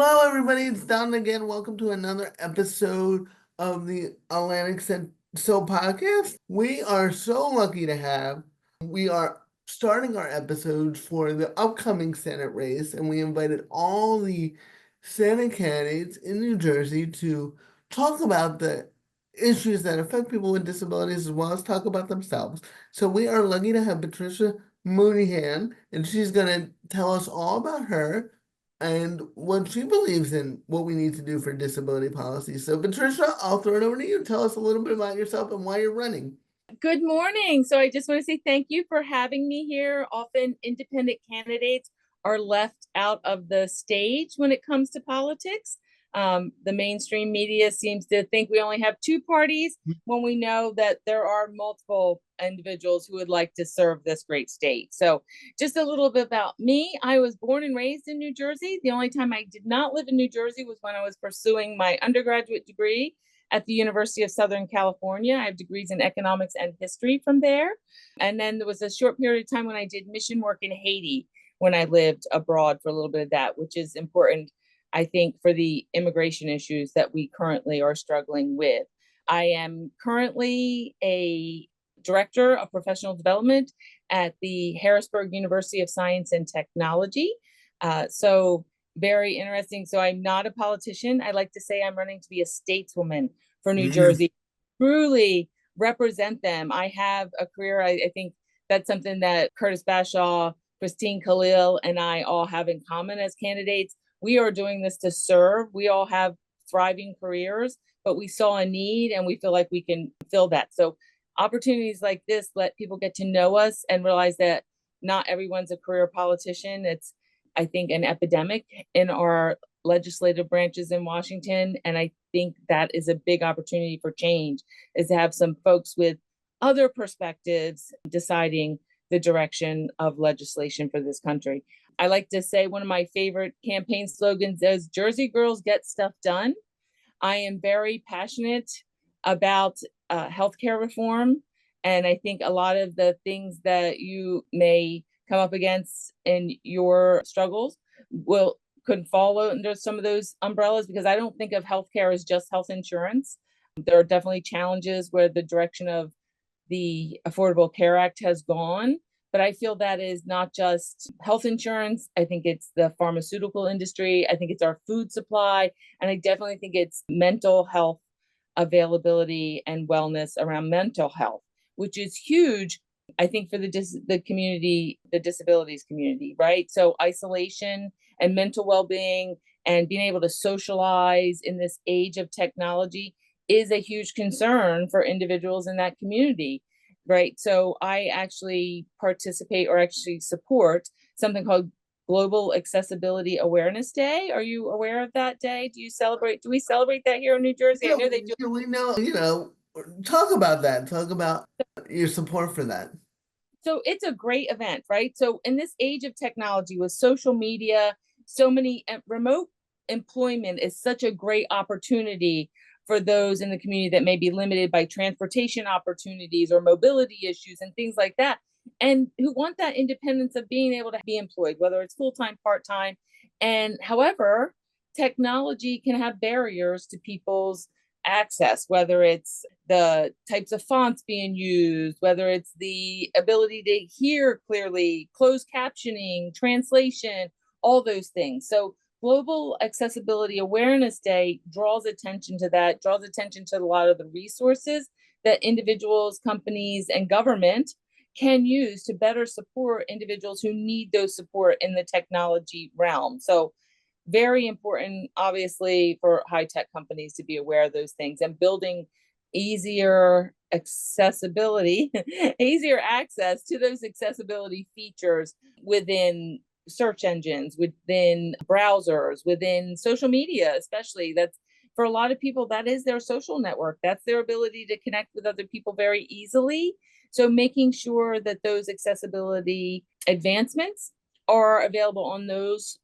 Hello, everybody. It's Don again. Welcome to another episode of the Atlantic CIL podcast. We are so lucky to have. We are starting our episodes for the upcoming Senate race, and we invited all the Senate candidates in New Jersey to talk about the issues that affect people with disabilities as well as talk about themselves. So we are lucky to have Patricia Mooneyham, and she's going to tell us all about her and what she believes in what we need to do for disability policy. So, Patricia, I'll throw it over to you. Tell us a little bit about yourself and why you're running. Good morning. So I just want to say thank you for having me here. Often independent candidates are left out of the stage when it comes to politics. The mainstream media seems to think we only have two parties when we know that there are multiple individuals who would like to serve this great state. So just a little bit about me. I was born and raised in New Jersey. The only time I did not live in New Jersey was when I was pursuing my undergraduate degree at the University of Southern California. I have degrees in economics and history from there. And then there was a short period of time when I did mission work in Haiti when I lived abroad for a little bit of that, which is important, I think, for the immigration issues that we currently are struggling with. I am currently a director of professional development at the Harrisburg University of Science and Technology. So very interesting. So I'm not a politician. I like to say I'm running to be a stateswoman for New Jersey, truly represent them. I have a career. I think that's something that Curtis Bashaw, Christine Khalil, and I all have in common as candidates. We are doing this to serve. We all have thriving careers, but we saw a need and we feel like we can fill that. So opportunities like this let people get to know us and realize that not everyone's a career politician. It's, I think, an epidemic in our legislative branches in Washington. And I think that is a big opportunity for change, is to have some folks with other perspectives deciding the direction of legislation for this country. I like to say one of my favorite campaign slogans is Jersey girls get stuff done. I am very passionate about healthcare reform. And I think a lot of the things that you may come up against in your struggles could fall under some of those umbrellas, because I don't think of healthcare as just health insurance. There are definitely challenges where the direction of the Affordable Care Act has gone, but I feel that is not just health insurance. I think it's the pharmaceutical industry. I think it's our food supply. And I definitely think it's mental health availability and wellness around mental health, which is huge, I think, for the community, the disabilities community, right? So isolation and mental well-being and being able to socialize in this age of technology is a huge concern for individuals in that community, right? So I actually participate or actually support something called Global Accessibility Awareness Day. Are you aware of that day? Do we celebrate that here in New Jersey? I know they do. We know, talk about that. Talk about your support for that. So it's a great event, right? So in this age of technology with social media, so many remote employment is such a great opportunity for those in the community that may be limited by transportation opportunities or mobility issues and things like that, and who want that independence of being able to be employed, whether it's full-time, part-time. And however, technology can have barriers to people's access, whether it's the types of fonts being used, whether it's the ability to hear clearly, closed captioning, translation, all those things. So Global Accessibility Awareness Day draws attention to that, draws attention to a lot of the resources that individuals, companies, and government can use to better support individuals who need those support in the technology realm. So very important, obviously, for high-tech companies to be aware of those things and building easier accessibility, easier access to those accessibility features within search engines, within browsers, within social media, especially. That's, for a lot of people, that is their social network. That's their ability to connect with other people very easily. So making sure that those accessibility advancements are available on those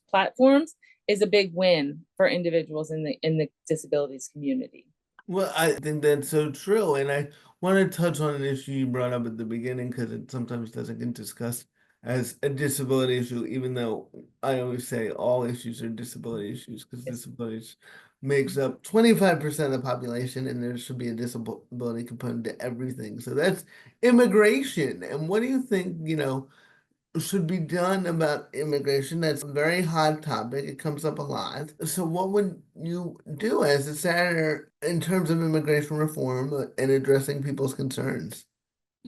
platforms is a big win for individuals in the disabilities community. Well, I think that's so true. And I want to touch on an issue you brought up at the beginning because it sometimes doesn't get discussed as a disability issue, even though I always say all issues are disability issues because Yes. disabilities makes up 25% of the population and there should be a disability component to everything. So that's immigration. And what do you think, should be done about immigration? That's a very hot topic. It comes up a lot. So what would you do as a senator in terms of immigration reform and addressing people's concerns?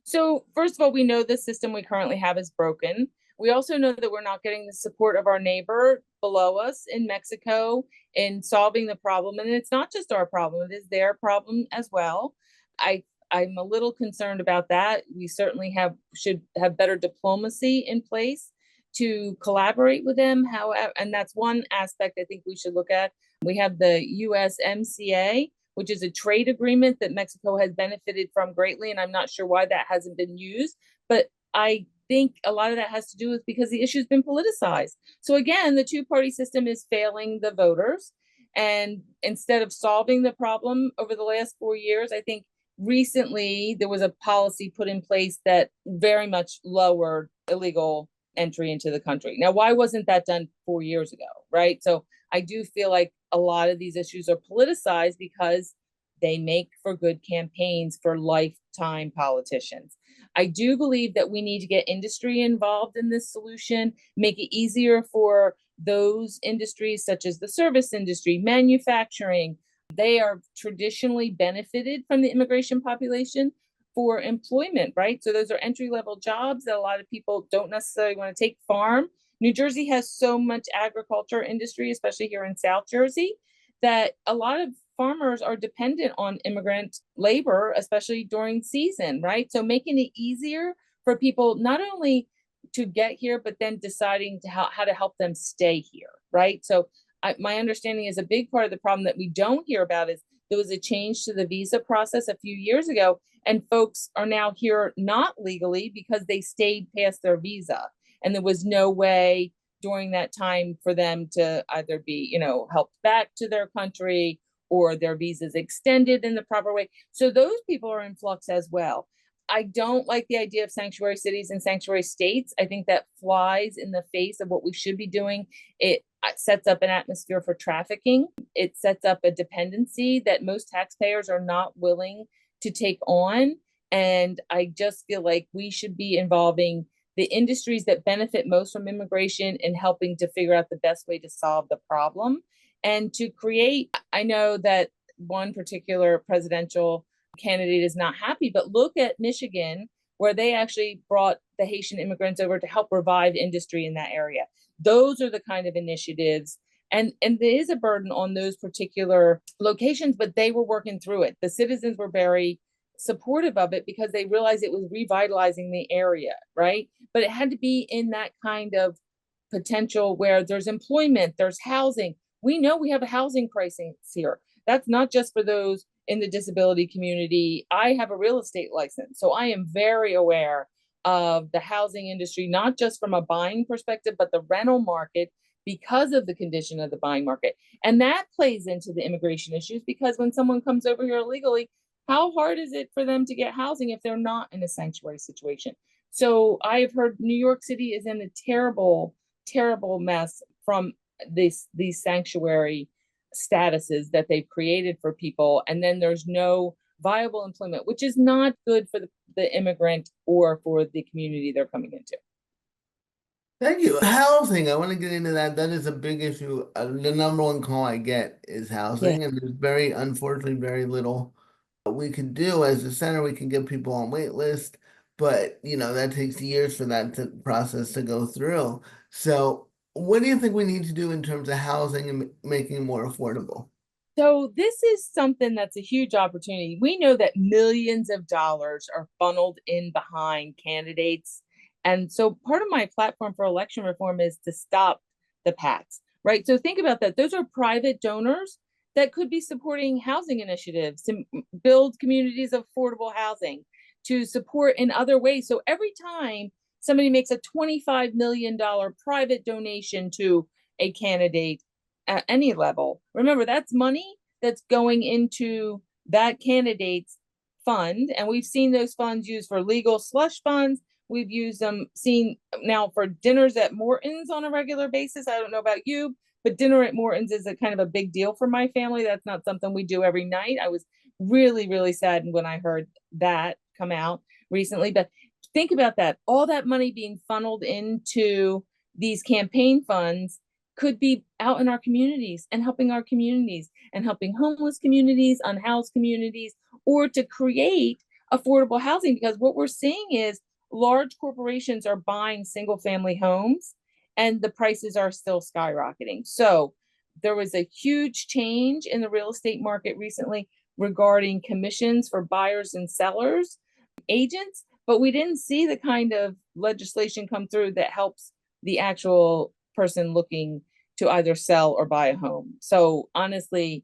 So, first of all, we know the system we currently have is broken. We also know that we're not getting the support of our neighbor below us in Mexico in solving the problem. And it's not just our problem, it is their problem as well. I I'm a little concerned about that. We certainly should have better diplomacy in place to collaborate with them. However, and that's one aspect I think we should look at. We have the USMCA, which is a trade agreement that Mexico has benefited from greatly. And I'm not sure why that hasn't been used. But I think a lot of that has to do with because the issue has been politicized. So again, the two-party system is failing the voters. And instead of solving the problem over the last 4 years, I think recently there was a policy put in place that very much lowered illegal entry into the country. Now, why wasn't that done 4 years ago? Right. So I do feel like a lot of these issues are politicized because they make for good campaigns for lifetime politicians. I do believe that we need to get industry involved in this solution, make it easier for those industries such as the service industry, manufacturing. They are traditionally benefited from the immigration population for employment, right? So those are entry level jobs that a lot of people don't necessarily want to take. Farm. New Jersey has so much agriculture industry, especially here in South Jersey, that a lot of farmers are dependent on immigrant labor, especially during season, right? So making it easier for people not only to get here, but then deciding how to help them stay here, right? So my understanding is a big part of the problem that we don't hear about is there was a change to the visa process a few years ago, and folks are now here not legally because they stayed past their visa. And there was no way during that time for them to either be, helped back to their country or their visas extended in the proper way. So those people are in flux as well. I don't like the idea of sanctuary cities and sanctuary states. I think that flies in the face of what we should be doing. It sets up an atmosphere for trafficking. It sets up a dependency that most taxpayers are not willing to take on. And I just feel like we should be involving the industries that benefit most from immigration and helping to figure out the best way to solve the problem and to create. I know that one particular presidential candidate is not happy, but look at Michigan, where they actually brought the Haitian immigrants over to help revive industry in that area. Those are the kind of initiatives. And there is a burden on those particular locations, but they were working through it. The citizens were very supportive of it because they realized it was revitalizing the area, right? But it had to be in that kind of potential where there's employment, there's housing. We know we have a housing crisis here. That's not just for those in the disability community. I have a real estate license, so I am very aware of the housing industry, not just from a buying perspective, but the rental market because of the condition of the buying market. And that plays into the immigration issues because when someone comes over here illegally, how hard is it for them to get housing if they're not in a sanctuary situation? So I have heard New York City is in a terrible, terrible mess from these sanctuary statuses that they've created for people. And then there's no viable employment, which is not good for the immigrant or for the community they're coming into. Thank you. Housing, I want to get into that. That is a big issue. The number one call I get is Yeah. housing, and there's unfortunately, very little we can do as a center. We can get people on wait list, but that takes years for process to go through. So, what do you think we need to do in terms of housing and making it more affordable? So this is something that's a huge opportunity. We know that millions of dollars are funneled in behind candidates. And so part of my platform for election reform is to stop the PACs, right? So think about that. Those are private donors that could be supporting housing initiatives to build communities of affordable housing, to support in other ways. So every time somebody makes a $25 million private donation to a candidate, at any level. Remember, that's money that's going into that candidate's fund. And we've seen those funds used for legal slush funds. We've used them, seen now for dinners at Morton's on a regular basis. I don't know about you, but dinner at Morton's is a kind of a big deal for my family. That's not something we do every night. I was really, really saddened when I heard that come out recently. But think about that. All that money being funneled into these campaign funds could be out in our communities and helping our communities and helping homeless communities, unhoused communities, or to create affordable housing. Because what we're seeing is large corporations are buying single family homes and the prices are still skyrocketing. So there was a huge change in the real estate market recently regarding commissions for buyers and sellers, agents, but we didn't see the kind of legislation come through that helps the actual person looking to either sell or buy a home. So honestly,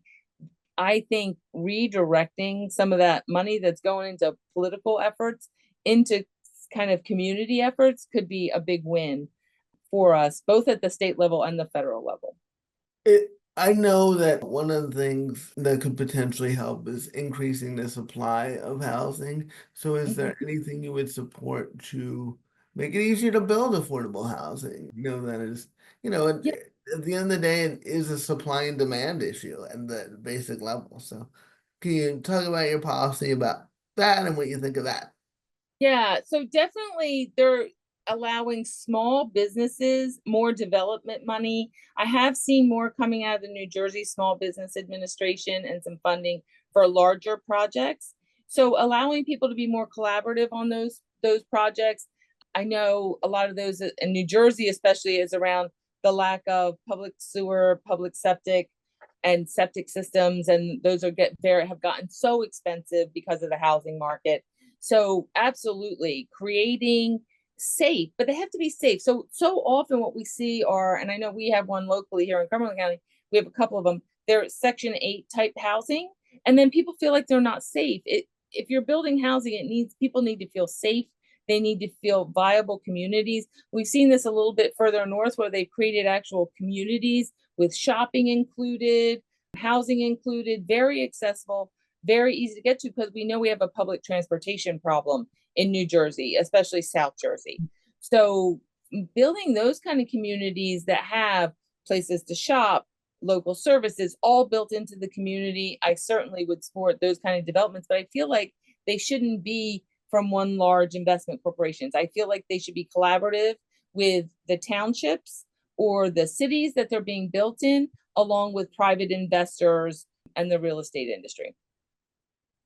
I think redirecting some of that money that's going into political efforts into kind of community efforts could be a big win for us, both at the state level and the federal level. I know that one of the things that could potentially help is increasing the supply of housing. So is there anything you would support to make it easier to build affordable housing? That is, Yeah, at the end of the day, it is a supply and demand issue at the basic level. So can you talk about your policy about that and what you think of that? yeah. So definitely they're allowing small businesses more development money. I have seen more coming out of the New Jersey Small Business Administration and some funding for larger projects. So allowing people to be more collaborative on those projects. I know a lot of those in New Jersey, especially, is around the lack of public sewer, public septic, and septic systems, and those have gotten so expensive because of the housing market. So absolutely creating safe, but they have to be safe. So often what we see are, and I know we have one locally here in Cumberland County, we have a couple of them, they're Section 8 type housing, and then people feel like they're not safe. If you're building housing, people need to feel safe. They need to feel viable communities. We've seen this a little bit further north where they've created actual communities with shopping included, housing included, very accessible, very easy to get to, because we know we have a public transportation problem in New Jersey, especially South Jersey. So building those kind of communities that have places to shop, local services, all built into the community, I certainly would support those kind of developments, but I feel like they shouldn't be from one large investment corporations. I feel like they should be collaborative with the townships or the cities that they're being built in, along with private investors and the real estate industry.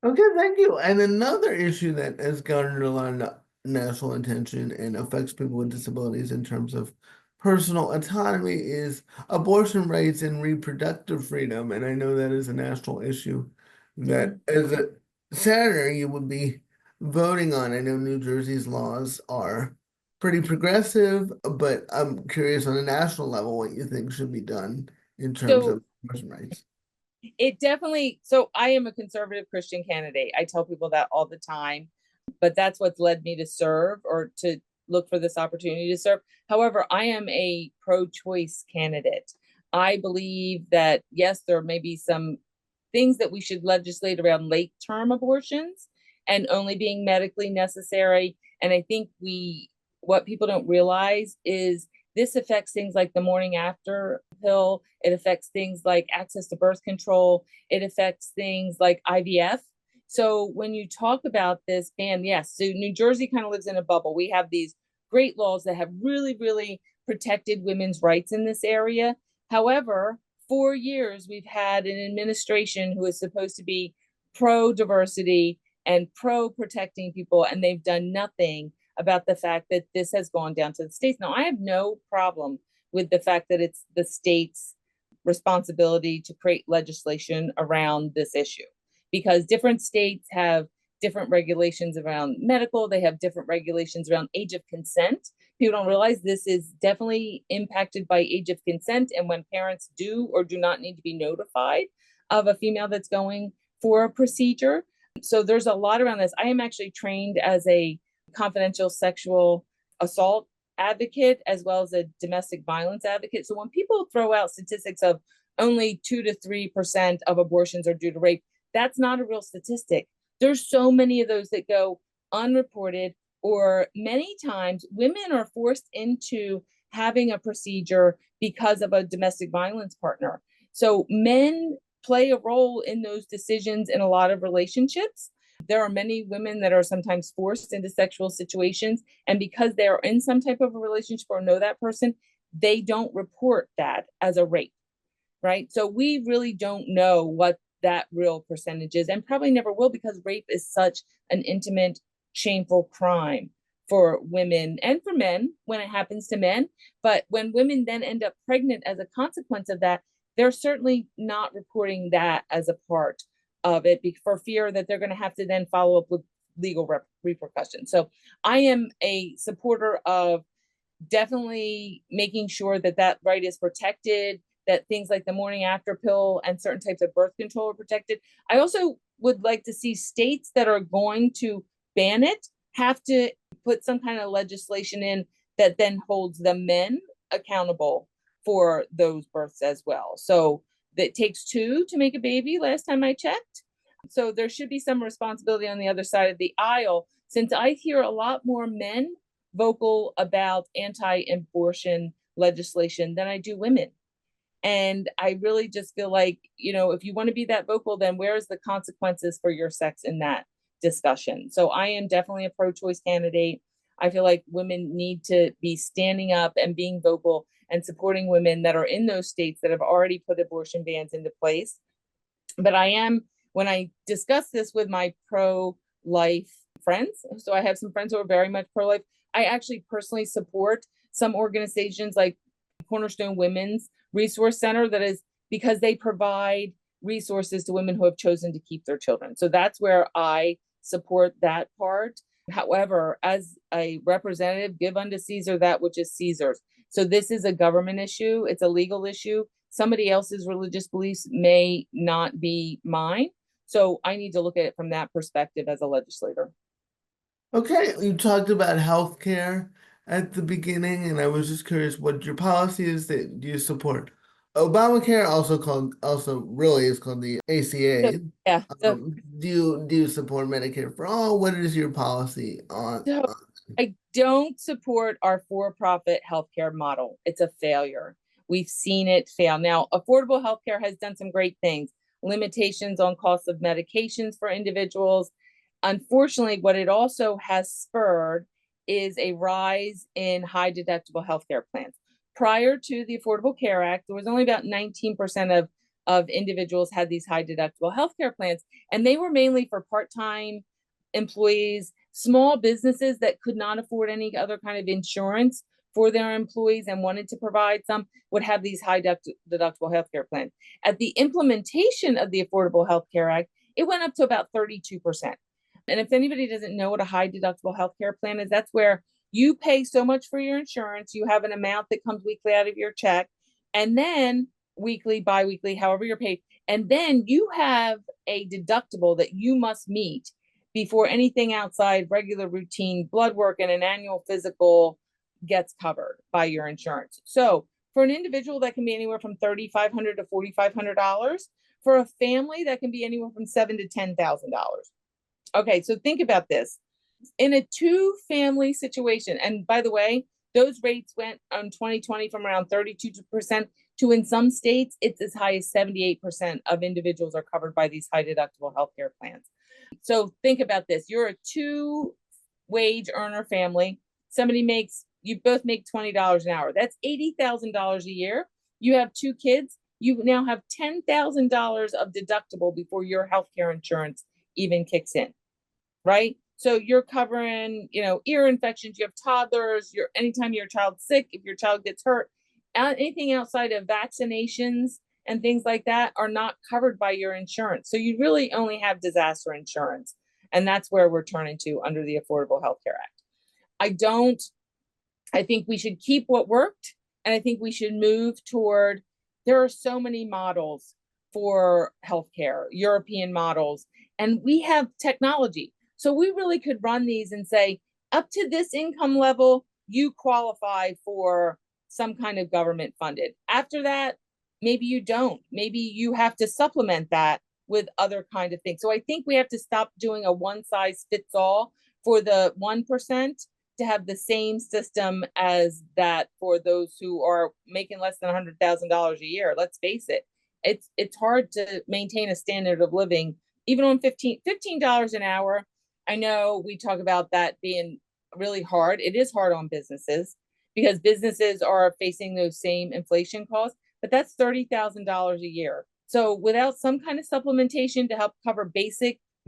Okay, thank you. And another issue that has garnered a lot of national attention and affects people with disabilities in terms of personal autonomy is abortion rights and reproductive freedom. And I know that is a national issue that as a senator you would be voting on. I know New Jersey's laws are pretty progressive, but I'm curious on a national level what you think should be done in terms So of abortion rights. it definitely, so I am a conservative Christian candidate. I tell people that all the time, but that's what's led me to serve or to look for this opportunity to serve. However, I am a pro-choice candidate. I believe that, yes, there may be some things that we should legislate around late term abortions and only being medically necessary. And I think what people don't realize is this affects things like the morning after pill. It affects things like access to birth control. It affects things like IVF. So when you talk about this ban, yes, so New Jersey kind of lives in a bubble. We have these great laws that have really, really protected women's rights in this area. However, 4 years we've had an administration who is supposed to be pro diversity and pro protecting people, and they've done nothing about the fact that this has gone down to the states. Now, I have no problem with the fact that it's the state's responsibility to create legislation around this issue, because different states have different regulations around medical, they have different regulations around age of consent. People don't realize this is definitely impacted by age of consent and when parents do or do not need to be notified of a female that's going for a procedure. So there's a lot around this. I am actually trained as a confidential sexual assault advocate as well as a domestic violence advocate. So when people throw out statistics of only 2 to 3% of abortions are due to rape, that's not a real statistic. There's so many of those that go unreported, or many times women are forced into having a procedure because of a domestic violence partner. So men play a role in those decisions in a lot of relationships. There are many women that are sometimes forced into sexual situations, and because they're in some type of a relationship or know that person, they don't report that as a rape, right? So we really don't know what that real percentage is, and probably never will, because rape is such an intimate, shameful crime for women and for men when it happens to men. But when women then end up pregnant as a consequence of that, they're certainly not reporting that as a part of it for fear that they're going to have to then follow up with legal repercussions. So I am a supporter of definitely making sure that that right is protected, that things like the morning after pill and certain types of birth control are protected. I also would like to see states that are going to ban it have to put some kind of legislation in that then holds the men accountable for those births as well. So it takes two to make a baby, last time I checked. So there should be some responsibility on the other side of the aisle, since I hear a lot more men vocal about anti-abortion legislation than I do women. And I really just feel like, if you want to be that vocal, then where's the consequences for your sex in that discussion? So I am definitely a pro-choice candidate. I feel like women need to be standing up and being vocal and supporting women that are in those states that have already put abortion bans into place. But when I discuss this with my pro-life friends, so I have some friends who are very much pro-life, I actually personally support some organizations like Cornerstone Women's Resource Center, that is because they provide resources to women who have chosen to keep their children. So that's where I support that part. However, as a representative, give unto Caesar that which is Caesar's. So this is a government issue. It's a legal issue. Somebody else's religious beliefs may not be mine. So I need to look at it from that perspective as a legislator. Okay, you talked about healthcare at the beginning, and I was just curious what your policy is that you support. Obamacare, also really is called the So, ACA. yeah. So, Do you support Medicare for all? What is your policy on? so I don't support our for-profit healthcare model. It's a failure. We've seen it fail. Now, affordable healthcare has done some great things, limitations on costs of medications for individuals. Unfortunately, what it also has spurred is a rise in high deductible healthcare plans. Prior to the Affordable Care Act, there was only about 19% of individuals had these high deductible healthcare plans, and they were mainly for part-time employees, small businesses that could not afford any other kind of insurance for their employees and wanted to provide some, would have these high deductible healthcare plans. At the implementation of the Affordable Health Care Act, it went up to about 32%. And if anybody doesn't know what a high deductible healthcare plan is, that's where you pay so much for your insurance, you have an amount that comes weekly out of your check, and then weekly, bi-weekly, however you're paid, and then you have a deductible that you must meet before anything outside regular routine blood work and an annual physical gets covered by your insurance. So for an individual, that can be anywhere from $3,500 to $4,500. For a family, that can be anywhere from $7,000 to $10,000. Okay, so think about this. In a two-family situation, and by the way, those rates went on 2020 from around 32% to, in some states, it's as high as 78% of individuals are covered by these high deductible healthcare plans. So think about this. You're a two-wage earner family. You both make $20 an hour. That's $80,000 a year. You have two kids. You now have $10,000 of deductible before your healthcare insurance even kicks in, right? So you're covering, ear infections, you have toddlers, anytime your child's sick, if your child gets hurt, anything outside of vaccinations and things like that are not covered by your insurance. So you really only have disaster insurance. And that's where we're turning to under the Affordable Health Care Act. I think we should keep what worked, and I think we should move toward, there are so many models for healthcare, European models, and we have technology. So we really could run these and say, up to this income level, you qualify for some kind of government funded. After that, maybe you don't. Maybe you have to supplement that with other kind of things. So I think we have to stop doing a one size fits all for the 1% to have the same system as that for those who are making less than $100,000 a year. Let's face it, it's hard to maintain a standard of living even on $15 an hour. I know we talk about that being really hard. It is hard on businesses because businesses are facing those same inflation costs, but that's $30,000 a year. So without some kind of supplementation to help cover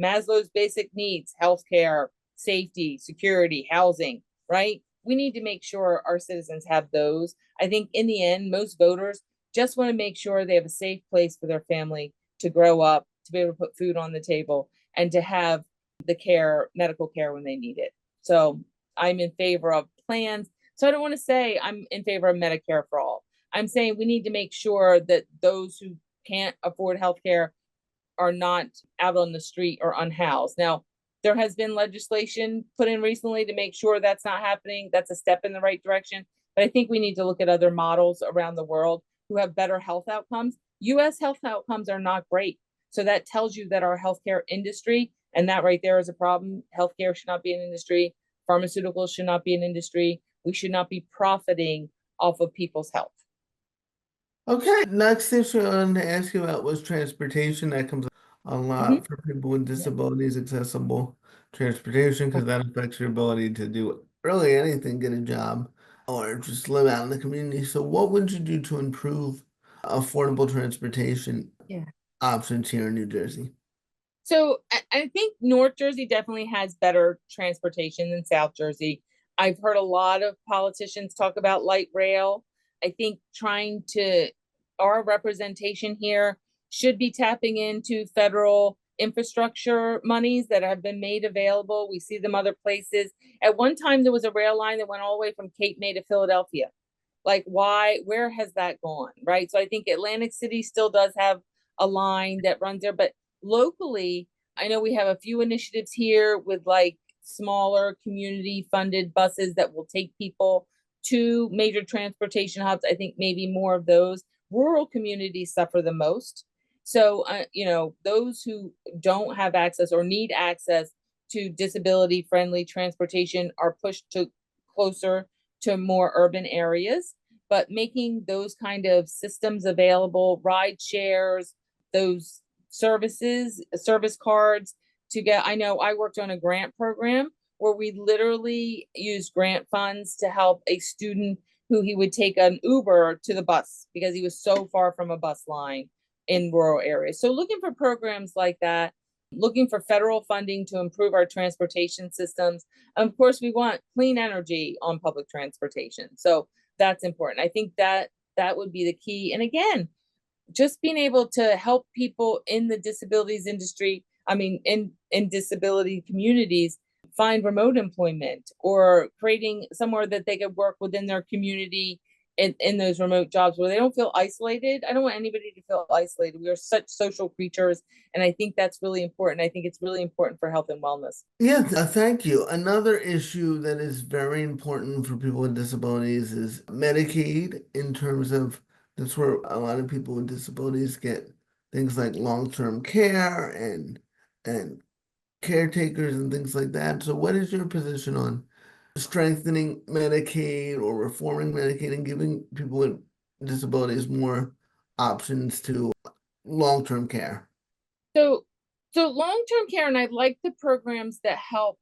Maslow's basic needs, healthcare, safety, security, housing, right? We need to make sure our citizens have those. I think in the end, most voters just want to make sure they have a safe place for their family to grow up, to be able to put food on the table, and to have the care, medical care when they need it. So I'm in favor of plans. So I don't want to say I'm in favor of Medicare for all. I'm saying we need to make sure that those who can't afford healthcare are not out on the street or unhoused. Now, there has been legislation put in recently to make sure that's not happening. That's a step in the right direction. But I think we need to look at other models around the world who have better health outcomes. US health outcomes are not great. So that tells you that our healthcare industry, and that right there is a problem. Healthcare should not be an industry. Pharmaceuticals should not be an industry. We should not be profiting off of people's health. Okay, next issue I wanted to ask you about was transportation. That comes a lot for people with disabilities, accessible transportation, because that affects your ability to do really anything, get a job, or just live out in the community. So what would you do to improve affordable transportation options here in New Jersey? So I think North Jersey definitely has better transportation than South Jersey. I've heard a lot of politicians talk about light rail. I think our representation here should be tapping into federal infrastructure monies that have been made available. We see them other places. At one time, there was a rail line that went all the way from Cape May to Philadelphia. Like, where has that gone, right? So I think Atlantic City still does have a line that runs there, but locally, I know we have a few initiatives here with like smaller community funded buses that will take people to major transportation hubs. I think maybe more of those. Rural communities suffer the most. So, those who don't have access or need access to disability friendly transportation are pushed to closer to more urban areas, but making those kind of systems available, ride shares, those service cards to get. I know I worked on a grant program where we literally used grant funds to help a student who he would take an Uber to the bus because he was so far from a bus line in rural areas. So looking for programs like that, looking for federal funding to improve our transportation systems. Of course, we want clean energy on public transportation. So that's important. I think that would be the key. And again, just being able to help people in the disabilities industry, in disability communities, find remote employment or creating somewhere that they could work within their community in those remote jobs where they don't feel isolated. I don't want anybody to feel isolated. We are such social creatures. And I think that's really important. I think it's really important for health and wellness. Yeah, thank you. Another issue that is very important for people with disabilities is Medicaid, in terms of that's where a lot of people with disabilities get things like long-term care and caretakers and things like that. So what is your position on strengthening Medicaid or reforming Medicaid and giving people with disabilities more options to long-term care? So long-term care, and I like the programs that help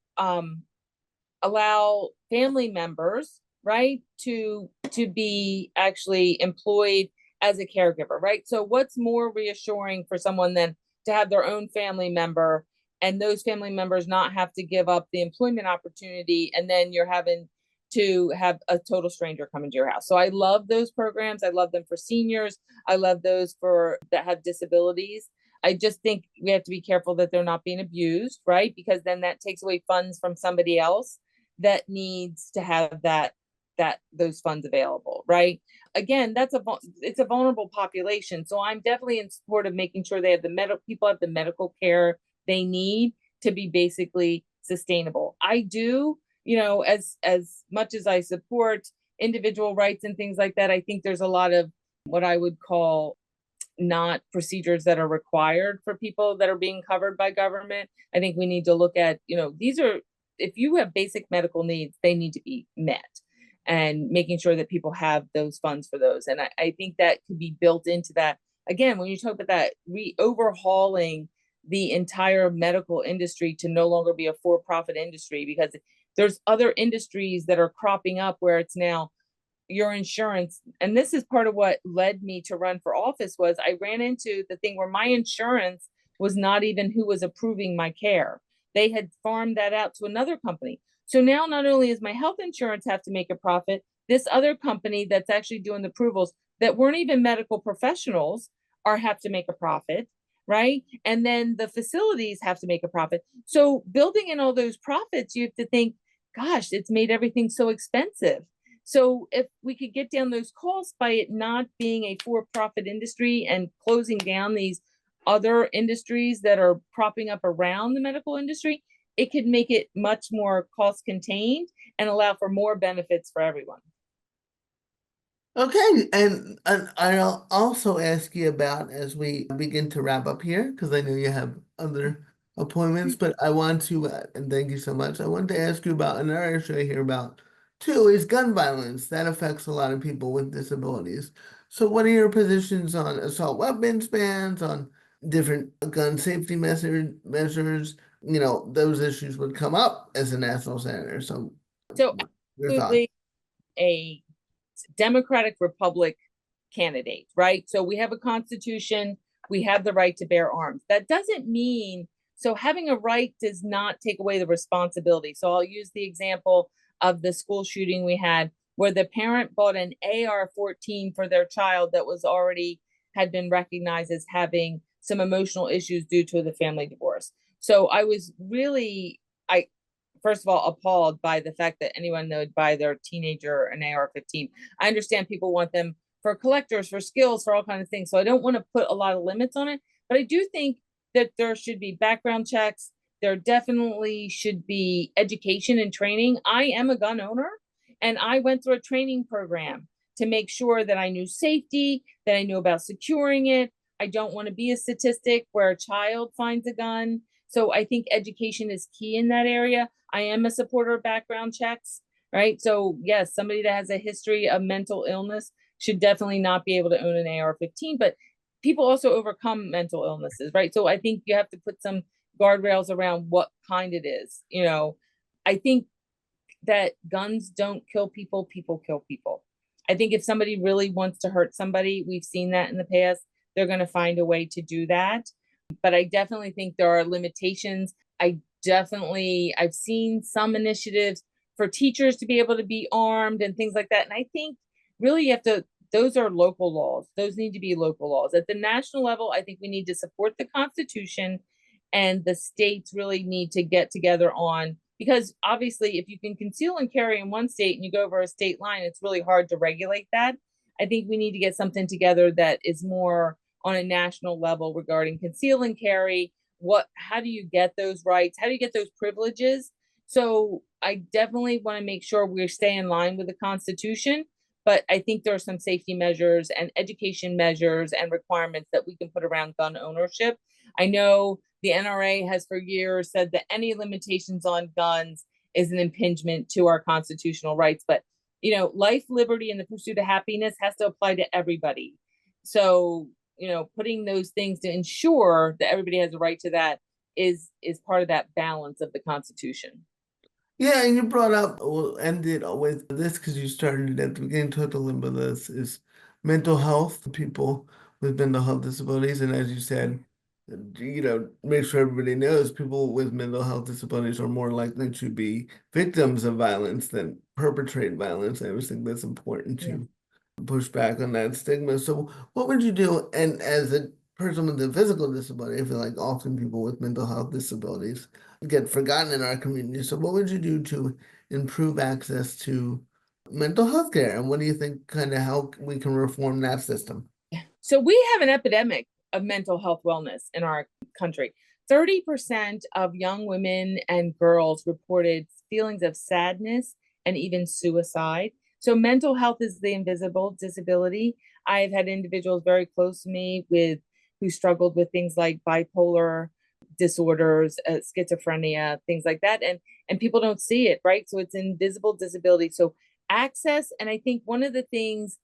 allow family members, right, to be actually employed as a caregiver, right? So what's more reassuring for someone than to have their own family member and those family members not have to give up the employment opportunity, and then you're having to have a total stranger come into your house. So I love those programs. I love them for seniors. I love those for that have disabilities. I just think we have to be careful that they're not being abused, right? Because then that takes away funds from somebody else that needs to have those funds available, right? Again, it's a vulnerable population. So I'm definitely in support of making sure they have people have the medical care they need to be basically sustainable. I do, as much as I support individual rights and things like that, I think there's a lot of what I would call not procedures that are required for people that are being covered by government. I think we need to look at, these are if you have basic medical needs, they need to be met, and making sure that people have those funds for those. And I think that could be built into that. Again, when you talk about that, overhauling the entire medical industry to no longer be a for-profit industry, because there's other industries that are cropping up where it's now your insurance. And this is part of what led me to run for office, was I ran into the thing where my insurance was not even who was approving my care. They had farmed that out to another company. So now not only is my health insurance have to make a profit, this other company that's actually doing the approvals that weren't even medical professionals have to make a profit, right? And then the facilities have to make a profit. So building in all those profits, you have to think, gosh, it's made everything so expensive. So if we could get down those costs by it not being a for-profit industry and closing down these other industries that are propping up around the medical industry, it could make it much more cost contained and allow for more benefits for everyone. Okay, and I'll also ask you about, as we begin to wrap up here, because I know you have other appointments, but I want to, and thank you so much. I want to ask you about another issue I hear about too, is gun violence. That affects a lot of people with disabilities. So what are your positions on assault weapons bans, on different gun safety measures? You know, those issues would come up as a national senator. So So your thoughts? absolutely a Democratic Republic candidate, right? So we have a constitution, we have the right to bear arms. That doesn't mean, so having a right does not take away the responsibility. So I'll use the example of the school shooting we had, where the parent bought an AR-14 for their child that was already had been recognized as having some emotional issues due to the family divorce. So I was really, first of all, appalled by the fact that anyone would buy their teenager an AR-15. I understand people want them for collectors, for skills, for all kinds of things. So I don't want to put a lot of limits on it, but I do think that there should be background checks. There definitely should be education and training. I am a gun owner, and I went through a training program to make sure that I knew safety, that I knew about securing it. I don't want to be a statistic where a child finds a gun. So I think education is key in that area. I am a supporter of background checks, right? So yes, somebody that has a history of mental illness should definitely not be able to own an AR-15, but people also overcome mental illnesses, right? So I think you have to put some guardrails around what kind it is. You know, I think that guns don't kill people, people kill people. I think if somebody really wants to hurt somebody, we've seen that in the past, they're going to find a way to do that. But I definitely think there are limitations. I've seen some initiatives for teachers to be able to be armed and things like that. And I think really you have to, those are local laws. Those need to be local laws. At the national level, I think we need to support the Constitution, and the states really need to get together on, because obviously if you can conceal and carry in one state and you go over a state line, it's really hard to regulate that. I think we need to get something together that is more on a national level regarding conceal and carry. How do you get those rights? How do you get those privileges? So I definitely want to make sure we stay in line with the Constitution, but I think there are some safety measures and education measures and requirements that we can put around gun ownership. I know the NRA has for years said that any limitations on guns is an impingement to our constitutional rights, but you know, life, liberty, and the pursuit of happiness has to apply to everybody. So, you know, putting those things to ensure that everybody has a right to that is part of that balance of the Constitution. Yeah, and you brought up, we'll end it with this because you started it at the beginning, talked a little bit of this, is mental health, people with mental health disabilities. And as you said, you know, make sure everybody knows people with mental health disabilities are more likely to be victims of violence than perpetrate violence. I always think that's important to push back on that stigma. So what would you do? And as a person with a physical disability, I feel like often people with mental health disabilities get forgotten in our community. So what would you do to improve access to mental health care? And what do you think kind of how we can reform that system? So we have an epidemic of mental health wellness in our country. 30% of young women and girls reported feelings of sadness and even suicide. So mental health is the invisible disability. I've had individuals very close to me who struggled with things like bipolar disorders, schizophrenia, things like that. And people don't see it, right? So it's invisible disability. So access, and I think one of the things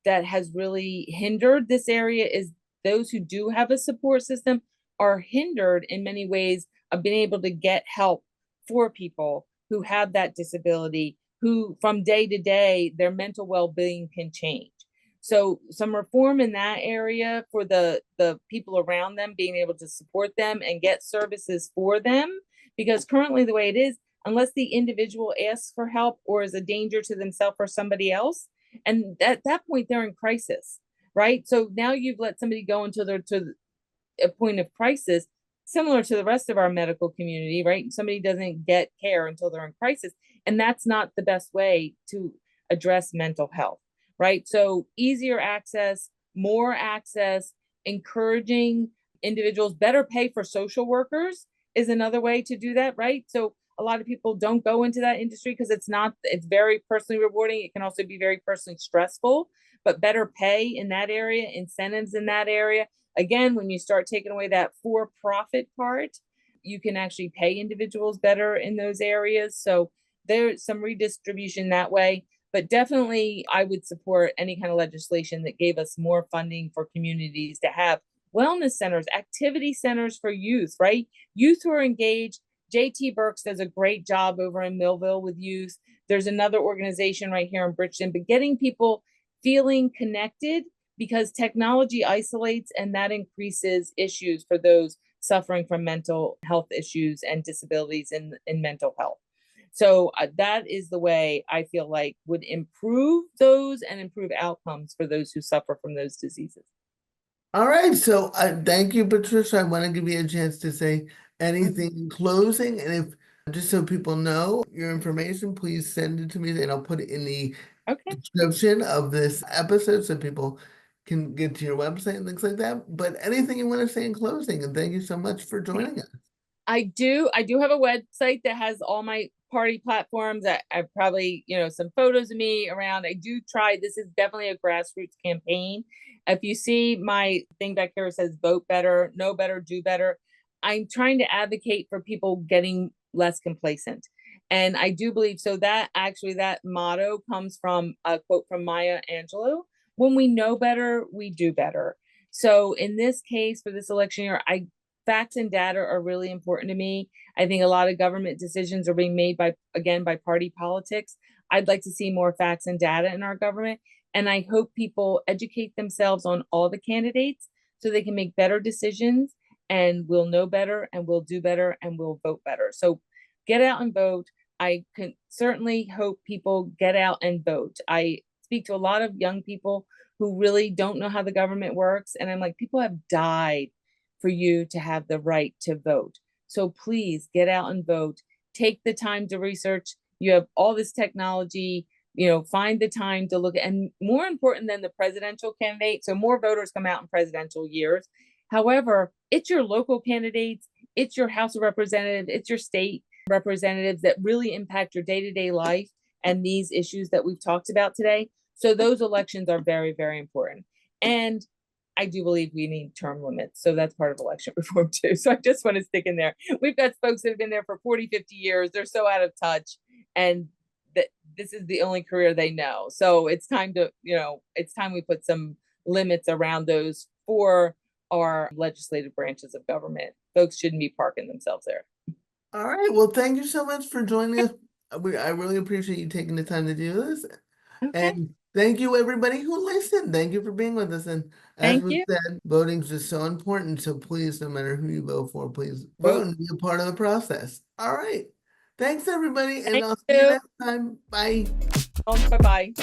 that has really hindered this area is those who do have a support system are hindered in many ways of being able to get help for people who have that disability, who from day to day, their mental well-being can change. So some reform in that area for the people around them, being able to support them and get services for them, because currently the way it is, unless the individual asks for help or is a danger to themselves or somebody else, and at that point they're in crisis, right? So now you've let somebody go into to a point of crisis, similar to the rest of our medical community, right? Somebody doesn't get care until they're in crisis, and that's not the best way to address mental health, right? So easier access, more access, encouraging individuals, better pay for social workers is another way to do that, right? So a lot of people don't go into that industry because it's very personally rewarding. It can also be very personally stressful, but better pay in that area, incentives in that area. Again, when you start taking away that for-profit part, you can actually pay individuals better in those areas. So there's some redistribution that way, but definitely I would support any kind of legislation that gave us more funding for communities to have wellness centers, activity centers for youth, right? Youth who are engaged. JT Burks does a great job over in Millville with youth. There's another organization right here in Bridgeton, but getting people feeling connected, because technology isolates and that increases issues for those suffering from mental health issues and disabilities in mental health. So that is the way I feel like would improve those and improve outcomes for those who suffer from those diseases. All right, so thank you, Patricia. I want to give you a chance to say anything in closing, and if just so people know your information, please send it to me, and I'll put it in the description of this episode so people can get to your website and things like that. But anything you want to say in closing, and thank you so much for joining us. I do have a website that has all my party platforms. I probably, some photos of me around. I do try, this is definitely a grassroots campaign. If you see my thing back here, it says vote better, know better, do better. I'm trying to advocate for people getting less complacent. And I do believe, so that actually that motto comes from a quote from Maya Angelou: when we know better, we do better. So in this case, for this election year, facts and data are really important to me. I think a lot of government decisions are being made by party politics. I'd like to see more facts and data in our government. And I hope people educate themselves on all the candidates so they can make better decisions, and we'll know better and we'll do better and we'll vote better. So get out and vote. I can certainly hope people get out and vote. I speak to a lot of young people who really don't know how the government works. And I'm like, people have died for you to have the right to vote. So please get out and vote. Take the time to research. You have all this technology, find the time to look. And more important than the presidential candidate, so more voters come out in presidential years. However, it's your local candidates, it's your House of Representatives, it's your state representatives that really impact your day-to-day life and these issues that we've talked about today. So those elections are very, very important. And I do believe we need term limits. So that's part of election reform too. So I just want to stick in there. We've got folks that have been there for 40, 50 years. They're so out of touch, and that this is the only career they know. So it's time to, it's time we put some limits around those for our legislative branches of government. Folks shouldn't be parking themselves there. All right. Well, thank you so much for joining us. I really appreciate you taking the time to do this. Okay. And thank you, everybody who listened. Thank you for being with us. And as we said, voting is just so important. So please, no matter who you vote for, please vote and be a part of the process. All right. Thanks, everybody. And I'll see you next time. Bye. Bye-bye.